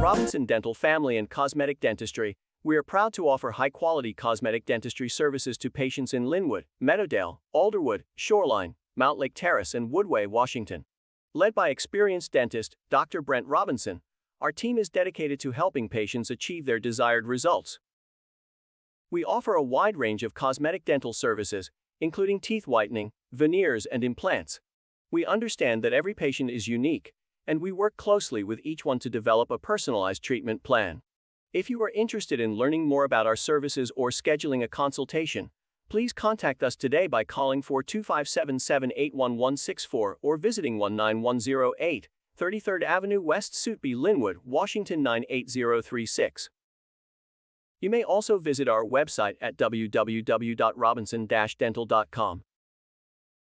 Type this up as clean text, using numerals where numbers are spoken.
Robinson Dental Family and Cosmetic Dentistry, we are proud to offer high-quality cosmetic dentistry services to patients in Linwood, Meadowdale, Alderwood, Shoreline, Mount Lake Terrace, and Woodway, Washington. Led by experienced dentist, Dr. Brent Robinson, our team is dedicated to helping patients achieve their desired results. We offer a wide range of cosmetic dental services, including teeth whitening, veneers, and implants. We understand that every patient is unique, and we work closely with each one to develop a personalized treatment plan. If you are interested in learning more about our services or scheduling a consultation, please contact us today by calling 425-778-1164 or visiting 19108 33rd Avenue West, Suite B, Linwood, Washington 98036. You may also visit our website at www.robinson-dental.com.